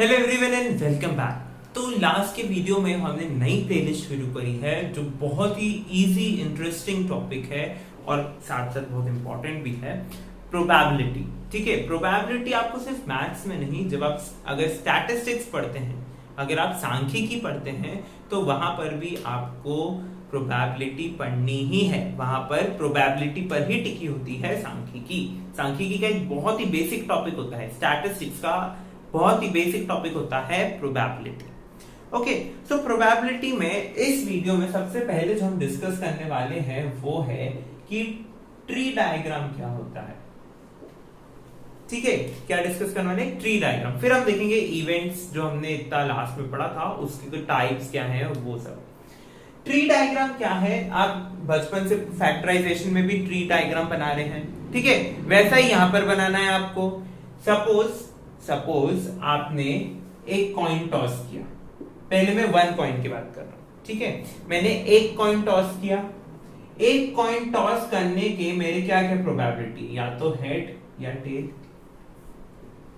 Hello everyone and welcome back. तो last के video में हमने नई प्लेलिस्ट शुरू करी है जो बहुत ही इजी इंटरेस्टिंग टॉपिक है और साथ साथ बहुत इंपॉर्टेंट भी है, प्रोबेबिलिटी। ठीक है, प्रोबेबिलिटी आपको सिर्फ मैथ्स में नहीं, जब आप अगर स्टैटिस्टिक्स पढ़ते हैं, अगर आप सांख्यिकी पढ़ते हैं तो वहां पर भी आपको प्रोबेबिलिटी पढ़नी ही है। वहां पर प्रोबेबिलिटी पर ही टिकी होती है सांख्यिकी। सांख्यिकी का एक बहुत ही बेसिक टॉपिक होता है, स्टैटिस्टिक्स का बहुत ही बेसिक टॉपिक होता है प्रोबेबिलिटी। ओके, सो प्रोबेबिलिटी में इस वीडियो में सबसे पहले जो हम डिस्कस करने वाले हैं वो है कि ट्री डायग्राम क्या होता है। ठीक है, क्या डिस्कस करने वाले? Tree diagram. फिर हम देखेंगे इवेंट्स जो हमने इतना लास्ट में पढ़ा था उसके टाइप्स क्या है और वो सब। ट्री डायग्राम क्या है? आप बचपन से फैक्टराइजेशन में भी ट्री डायग्राम बना रहे हैं, ठीक है, वैसा ही यहां पर बनाना है आपको। सपोज आपने एक कॉइन टॉस किया। पहले मैं 1 कॉइन की बात कर रहा हूं, ठीक है। मैंने एक कॉइन टॉस किया। एक कॉइन टॉस करने के मेरे क्या क्या प्रोबेबिलिटी, या तो हेड या टेल,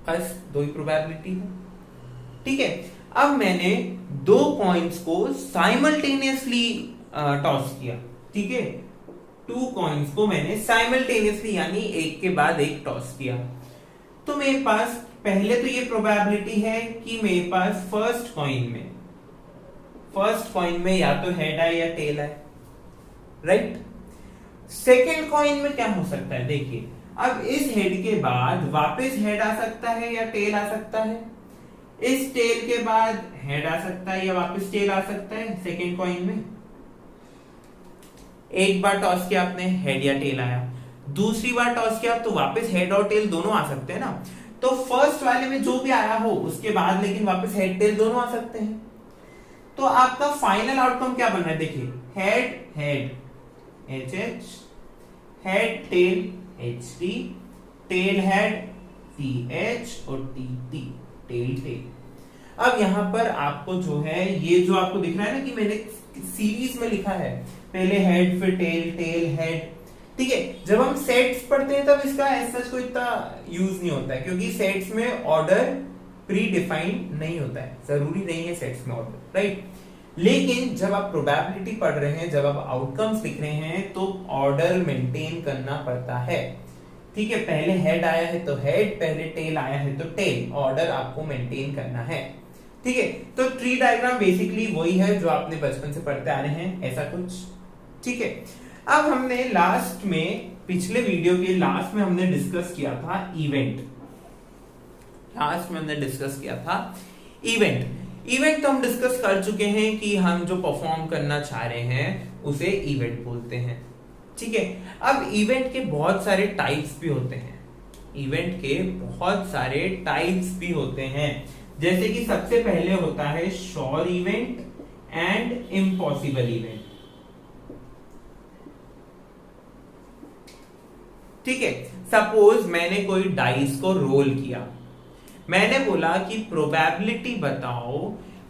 बस 2 ही प्रोबेबिलिटी है, ठीक है। अब मैंने 2 कॉइन्स को साइमल्टेनियसली टॉस किया, ठीक है। 2 कॉइन्स को मैंने साइमल्टेनियसली यानी एक के बाद एक टॉस किया, तो मेरे पास पहले तो ये प्रोबेबिलिटी है कि मेरे पास फर्स्ट कॉइन में या तो हेड है या टेल है, राइट। सेकेंड कॉइन में क्या हो सकता है? देखिए, अब इस हेड के बाद वापस हेड आ सकता है या टेल आ सकता है, इस टेल के बाद हेड आ सकता है या वापस टेल आ सकता है। सेकेंड कॉइन में एक बार टॉस किया आपने, हेड या टेल आया। दूसरी बार टॉस किया तो वापस हेड और टेल दोनों आ सकते हैं ना। तो फर्स्ट वाले में जो भी आया हो उसके बाद लेकिन वापस हेड टेल दोनों आ सकते हैं। तो आपका फाइनल आउटकम क्या बनना है? देखिए, head H H, head tail H T, tail head T H और टी टी, टेल टेल। अब यहां पर आपको जो है ये जो आपको दिख रहा है ना कि मैंने सीरीज में लिखा है, पहले हेड फिर टेल, टेल हेड, ठीक है। जब हम सेट्स पढ़ते हैं तब इसका ऐसा कोई इतना यूज नहीं होता है, क्योंकि सेट्स में ऑर्डर प्री डिफाइंड नहीं होता है, जरूरी नहीं है सेट्स में ऑर्डर, राइट। लेकिन जब आप प्रोबेबिलिटी पढ़ रहे हैं, जब आप आउटकम्स लिख रहे हैं तो ऑर्डर मेंटेन करना पड़ता है, ठीक है। पहले हेड आया है तो हेड, पहले टेल आया है तो टेल, ऑर्डर आपको मेंटेन करना है, ठीक है। तो ट्री डायग्राम बेसिकली वही है जो आपने बचपन से पढ़ते आ रहे हैं, ऐसा कुछ, ठीक है। अब हमने लास्ट में, पिछले वीडियो के लास्ट में हमने डिस्कस किया था इवेंट। इवेंट तो हम डिस्कस कर चुके हैं कि हम जो परफॉर्म करना चाह रहे हैं उसे इवेंट बोलते हैं, ठीक है। अब इवेंट के बहुत सारे टाइप्स भी होते हैं, जैसे कि सबसे पहले होता है sure event and impossible event, ठीक है। सपोज मैंने कोई डाइस को रोल किया, मैंने बोला कि प्रोबेबिलिटी बताओ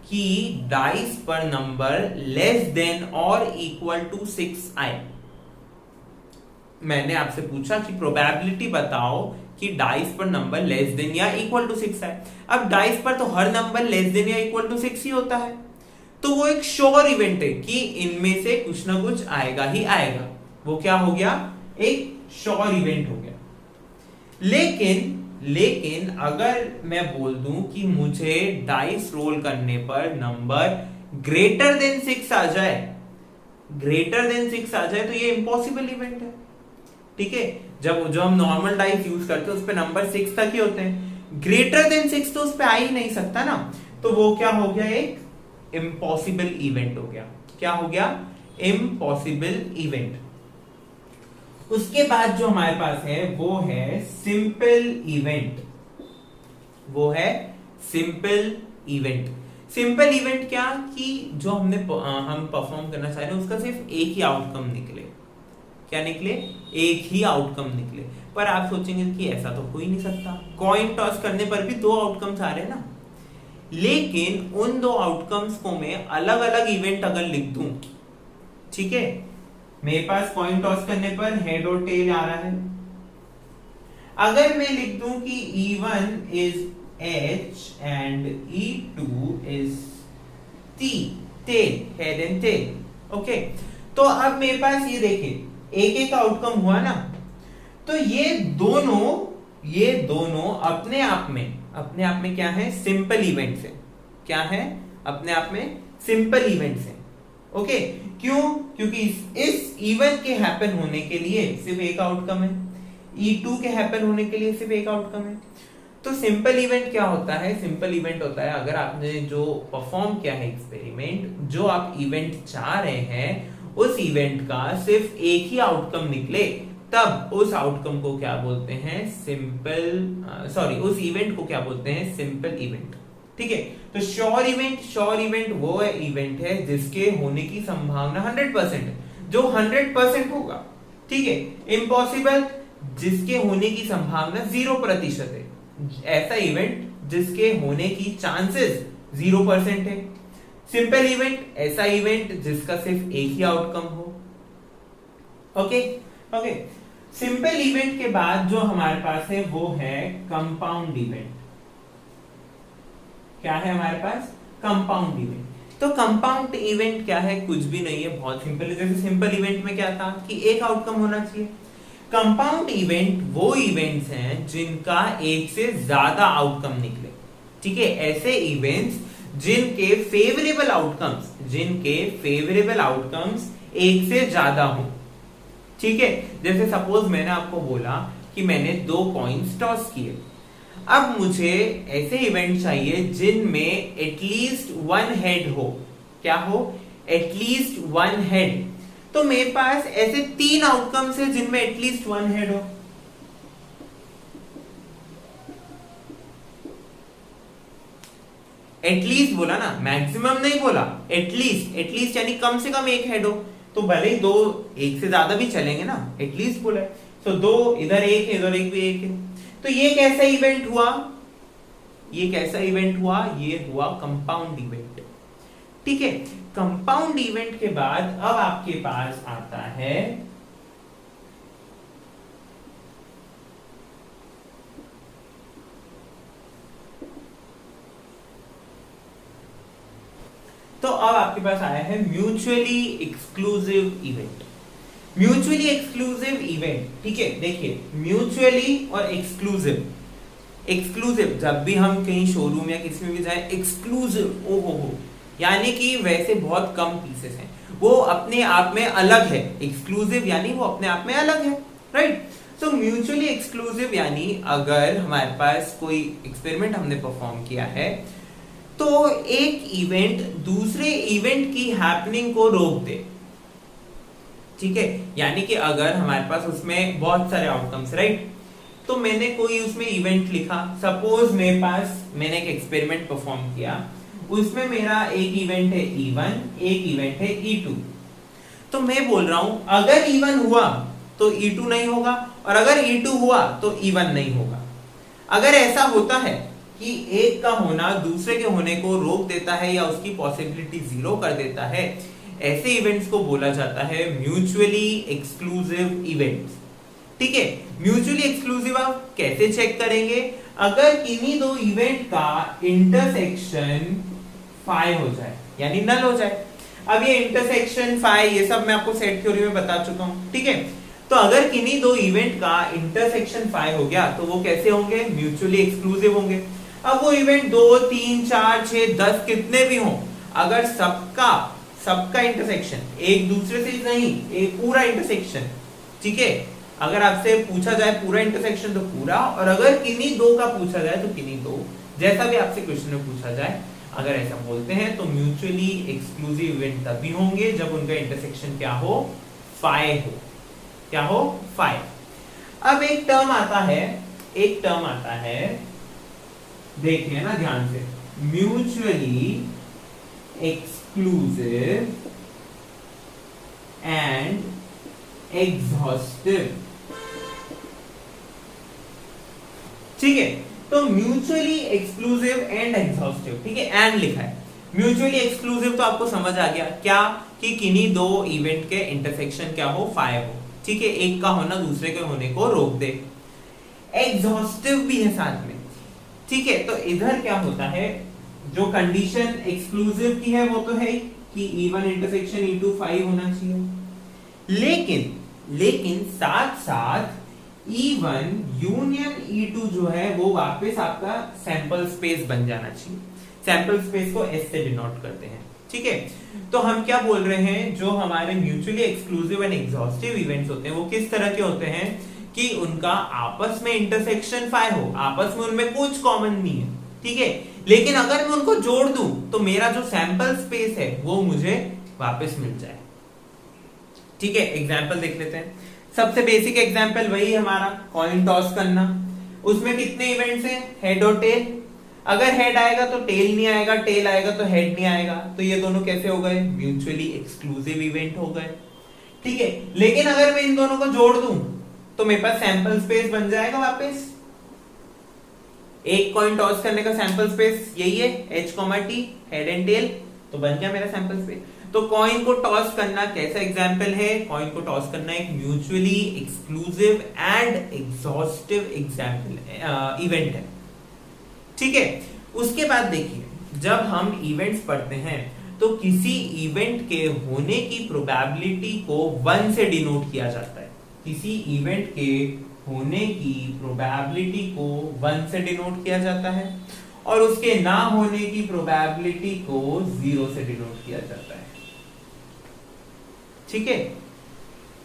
कि डाइस पर नंबर लेस देन और इक्वल टू 6 आए। मैंने आपसे पूछा कि प्रोबेबिलिटी बताओ कि डाइस पर नंबर लेस देन या इक्वल टू 6 आए। अब डाइस पर तो हर नंबर लेस देन या इक्वल टू 6 ही होता है, तो वो एक श्योर इवेंट है कि इनमें से कुछ ना कुछ आएगा ही आएगा। वो क्या हो गया? एक श्योर इवेंट हो गया। लेकिन अगर मैं बोल दूं कि मुझे डाइस रोल करने पर नंबर ग्रेटर देन 6 आ जाए, तो ये इम्पॉसिबल इवेंट है, ठीक है। जो हम नॉर्मल डाइस यूज करते हैं उस पे नंबर 6 तक ही होते हैं, ग्रेटर देन 6 तो उस पे आ ही नहीं सकता ना, तो वो क्या हो गया? एक इम्पॉसिबल इवेंट हो गया। क्या हो गया? Impossible event. उसके बाद जो हमारे पास है वो है सिंपल इवेंट। सिंपल इवेंट क्या कि जो हम परफॉर्म करना चाह रहे हैं उसका सिर्फ एक ही आउटकम निकले। क्या निकले? एक ही आउटकम निकले। पर आप सोचेंगे कि ऐसा तो हो ही नहीं सकता, कॉइन टॉस करने पर भी 2 आउटकम्स आ रहे हैं ना। लेकिन उन 2 आउटकम्स को मैं अलग अलग इवेंट अगर लिख दूं, ठीक है, मेरे पास कॉइन टॉस करने पर हेड और टेल आ रहा है, अगर मैं लिख दूं कि E1 is H and E2 is T, tail, head and tail. Okay, तो अब मेरे पास ये देखिए एक एक आउटकम हुआ ना, तो ये दोनों अपने आप में क्या है, सिंपल इवेंट्स है। क्या है, अपने आप में सिंपल इवेंट्स है। ओके, क्यों? क्योंकि इस इवेंट के हैपन होने के लिए सिर्फ एक आउटकम है, E2 के हैपन होने के लिए सिर्फ एक आउटकम है। तो सिंपल इवेंट क्या होता है? सिंपल इवेंट होता है अगर आपने जो परफॉर्म किया है एक्सपेरिमेंट, जो आप इवेंट चाह रहे हैं, उस इवेंट का सिर्फ एक ही आउटकम निकले, तब उस आउटकम को क्या बोलते हैं? उस इवेंट को क्या बोलते हैं? Simple event. ठीक है, तो श्योर इवेंट वो इवेंट है जिसके होने की संभावना 100% है, जो 100% होगा। ठीक है, इम्पॉसिबल जिसके होने की संभावना 0% है, ऐसा इवेंट जिसके होने की चांसेस 0% है। सिंपल इवेंट ऐसा इवेंट जिसका सिर्फ एक ही आउटकम हो। ओके, सिंपल इवेंट के बाद जो हमारे पास है वो है कंपाउंड इवेंट। क्या है हमारे पास? Compound event. तो कंपाउंड इवेंट क्या है? कुछ भी नहीं है, बहुत सिंपल है। जैसे सिंपल इवेंट में क्या था कि एक आउटकम होना चाहिए। कंपाउंड इवेंट वो इवेंट्स हैं जिनका एक से ज्यादा आउटकम निकले। ठीक है, ऐसे इवेंट्स जिनके फेवरेबल आउटकम्स एक से ज्यादा हो। ठीक है, जैसे सपोज मैंने आपको बोला कि मैंने 2 कॉइन्स टॉस किए, अब मुझे ऐसे इवेंट चाहिए जिनमें एटलीस्ट 1 हेड हो। क्या हो? At least 1 head. तो मेरे पास ऐसे 3 आउटकम्स है जिनमें एटलीस्ट 1 हेड हो। एटलीस्ट बोला ना, मैक्सिमम नहीं बोला, एटलीस्ट यानी कम से कम एक हेड हो। तो भले ही 2 एक से ज्यादा भी चलेंगे ना, एटलीस्ट बोला है। तो 2 इधर एक है, इधर एक भी एक है। तो ये कैसा इवेंट हुआ? ये हुआ कंपाउंड इवेंट। ठीक है, कंपाउंड इवेंट के बाद अब आपके पास आता है आया है mutually exclusive event. Mutually exclusive event, ठीक है, देखिए म्यूचुअली और एक्सक्लूसिव जब भी हम कहीं शोरूम या किसी में भी जाए, एक्सक्लूसिव ओहो यानी कि वैसे बहुत कम पीसेस हैं, वो अपने आप में अलग है। एक्सक्लूसिव यानी वो अपने आप में अलग है, राइट। सो म्यूचुअली एक्सक्लूसिव यानी अगर हमारे पास कोई एक्सपेरिमेंट हमने परफॉर्म किया है तो एक इवेंट दूसरे इवेंट की हैपनिंग को रोक दे। ठीक है, यानी कि अगर हमारे पास उसमें बहुत सारे आउटकम्स, राइट, तो मैंने कोई उसमें इवेंट लिखा, सपोज मेरे पास मैंने एक एक्सपेरिमेंट परफॉर्म किया, उसमें मेरा एक इवेंट है E1, एक इवेंट है E2। तो मैं बोल रहा हूं अगर E1 हुआ तो E2 नहीं होगा, और अगर E2 हुआ तो E1 नहीं होगा। अगर ऐसा होता है कि एक का होना दूसरे के होने को रोक देता है या उसकी पॉसिबिलिटी 0 कर देता है, ऐसे इवेंट्स को बोला जाता है म्यूचुअली एक्सक्लूसिव इवेंट्स। ठीक है, म्यूचुअली एक्सक्लूसिव आप कैसे चेक करेंगे? अगर किन्हीं दो इवेंट का इंटरसेक्शन 5 हो जाए, यानी नल हो जाए। अब ये इंटरसेक्शन 5 ये सब मैं आपको सेट थ्योरी में बता चुका हूं। ठीक है, तो अगर किन्हीं दो इवेंट का इंटरसेक्शन 5 हो गया तो वो कैसे होंगे? म्यूचुअली एक्सक्लूसिव होंगे। अब वो इवेंट 2, 3, 4, 6, 10 कितने भी हों, अगर सबका इंटरसेक्शन एक दूसरे से नहीं, एक पूरा इंटरसेक्शन, ठीक है, अगर आपसे पूछा जाए पूरा इंटरसेक्शन तो पूरा, और अगर किन्हीं दो का पूछा जाए तो किन्हीं दो, जैसा भी आपसे क्वेश्चन में पूछा जाए, अगर ऐसा बोलते हैं तो म्यूचुअली एक्सक्लूसिव इवेंट तभी होंगे जब उनका इंटरसेक्शन क्या हो? 5 हो। क्या हो? 5। अब एक टर्म आता है, देखिए ना ध्यान से, म्यूचुअली एक्सक्लूसिव एंड एग्जॉस्टिव। ठीक है, तो म्यूचुअली एक्सक्लूसिव एंड एग्जॉस्टिव, ठीक है, एंड लिखा है। म्यूचुअली एक्सक्लूसिव तो आपको समझ आ गया क्या, कि किन्हीं दो इवेंट के इंटरसेक्शन क्या हो? 5 हो। ठीक है, एक का होना दूसरे के होने को रोक दे। एग्जॉस्टिव भी है साथ में। ठीक है, तो इधर क्या होता है, जो कंडीशन एक्सक्लूसिव की है वो तो है कि E1 इंटरसेक्शन E2 5 होना चाहिए, लेकिन साथ साथ E1 यूनियन E2 जो है वो वापस आपका सैंपल स्पेस बन जाना चाहिए। सैंपल स्पेस को S से डिनोट करते हैं, ठीक है। तो हम क्या बोल रहे हैं, जो हमारे mutually exclusive and exhaustive events होते हैं वो किस तरह के होते हैं कि उनका आपस में इंटरसेक्शन 5 हो, आपस में उनमें कुछ कॉमन नहीं है, ठीक है, लेकिन अगर मैं उनको जोड़ दूं तो मेरा जो सैंपल स्पेस है वो मुझे वापस मिल जाए, ठीक है। एग्जांपल देख लेते हैं। सबसे बेसिक एग्जांपल वही हमारा कॉइन टॉस करना। उसमें कितने इवेंट्स हैं, हेड और टेल। अगर हेड आएगा तो टेल नहीं आएगा, टेल आएगा तो हेड नहीं आएगा, तो ये दोनों कैसे हो गए, म्यूचुअली एक्सक्लूसिव इवेंट हो गए, ठीक है। लेकिन अगर मैं इन दोनों को जोड़ दूं तो मेरे पास सैंपल स्पेस बन जाएगा वापस। एक कॉइन टॉस करने का सैंपल स्पेस यही है H, T, head and tail, तो बन गया मेरा सैंपल स्पेस। तो कॉइन को टॉस करना कैसा एग्जांपल है, कॉइन को टॉस करना एक mutually exclusive and exhaustive example event है, ठीक है। उसके बाद देखिए, जब हम इवेंट्स पढ़ते हैं तो किसी इवेंट के होने की प्रोबेबिलिटी को 1 से डिनोट किया जाता है। किसी इवेंट के होने की प्रोबेबिलिटी को 1 से डिनोट किया जाता है और उसके ना होने की प्रोबेबिलिटी को 0 से डिनोट किया जाता है, ठीक है।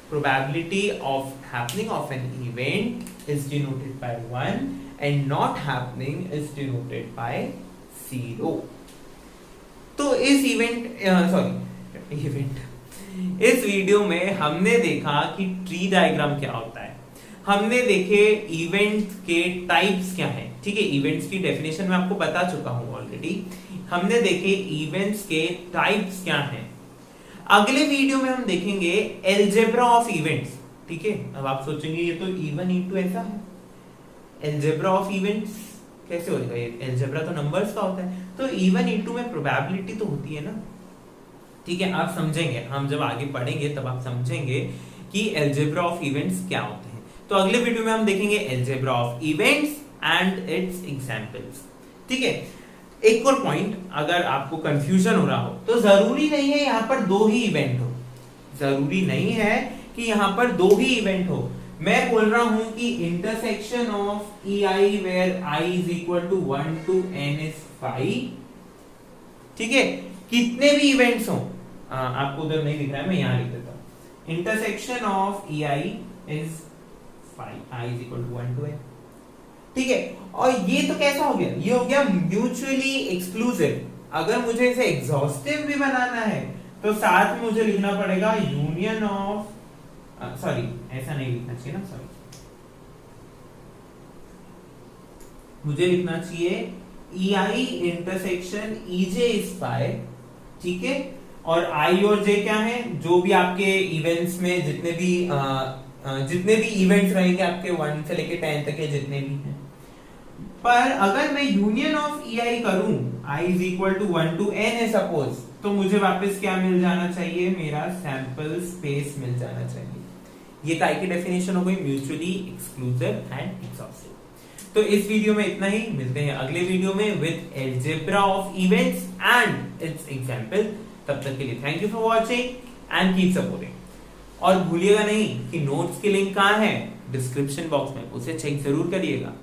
Probability of happening of an event is denoted by 1 and not happening is denoted by 0. तो इस इस वीडियो में हमने देखा कि ट्री डायग्राम क्या होता है, हमने देखे इवेंट्स के टाइप्स क्या हैं, ठीक है। इवेंट्स की डेफिनेशन मैं आपको बता चुका हूं ऑलरेडी। हमने देखे इवेंट्स के टाइप्स क्या हैं। अगले वीडियो में हम देखेंगे एल्जेब्रा ऑफ इवेंट्स, ठीक है। अब आप सोचेंगे ये तो E1 E2 ऐसा है, एल्जेब्रा ऑफ इवेंट्स कैसे हो जाएगा, ये एल्जेब्रा तो नंबर्स का होता है, तो E1 E2 में प्रोबेबिलिटी तो होती है ना, ठीक है। आप समझेंगे, हम जब आगे पढ़ेंगे तब आप समझेंगे कि एल्जेब्रा ऑफ इवेंट्स क्या होते हैं। तो अगले वीडियो में हम देखेंगे algebra of events and it's examples, ठीक है। एक और पॉइंट, अगर आपको कंफ्यूजन हो रहा हो तो जरूरी नहीं है यहां पर 2 ही इवेंट हो, जरूरी नहीं है कि यहां पर 2 ही इवेंट हो। मैं बोल रहा हूं कि इंटरसेक्शन ऑफ EI वेयर I is equal to 1 to n is 5, ठीक है। कितने भी इवेंट्स हो, आपको उधर नहीं दिख रहा है, मैं यहां लिख देता हूं। Intersection of EI is 5, I is equal to 1 to n, ठीक है। और ये तो कैसा हो गया, ये हो गया म्यूचुअली एक्सक्लूसिव। अगर मुझे इसे एग्जॉस्टिव भी बनाना है तो साथ में मुझे लिखना पड़ेगा यूनियन ऑफ, सॉरी ऐसा नहीं लिखना चाहिए ना, सॉरी, मुझे लिखना चाहिए EI इंटरसेक्शन EJ इज 5, ठीक है। और I और J क्या है, जो भी आपके इवेंट्स में जितने भी इवेंट्स रहेंगे आपके 1 से लेके 10 तक के जितने भी हैं। पर अगर मैं यूनियन ऑफ EI करूं, I is equal to 1 to n है सपोज, तो मुझे वापस क्या मिल जाना चाहिए, मेरा सैंपल स्पेस मिल जाना चाहिए। ये काय की डेफिनेशन हो गई म्यूचुअली एक्सक्लूसिव एंड एग्जॉस्टिव। तो इस वीडियो में इतना ही, मिलते हैं अगले वीडियो में with algebra of events and it's example. तब तक के लिए thank you for watching and keep supporting. और भूलिएगा नहीं कि नोट्स की लिंक कहां है, डिस्क्रिप्शन बॉक्स में, उसे चेक जरूर करिएगा।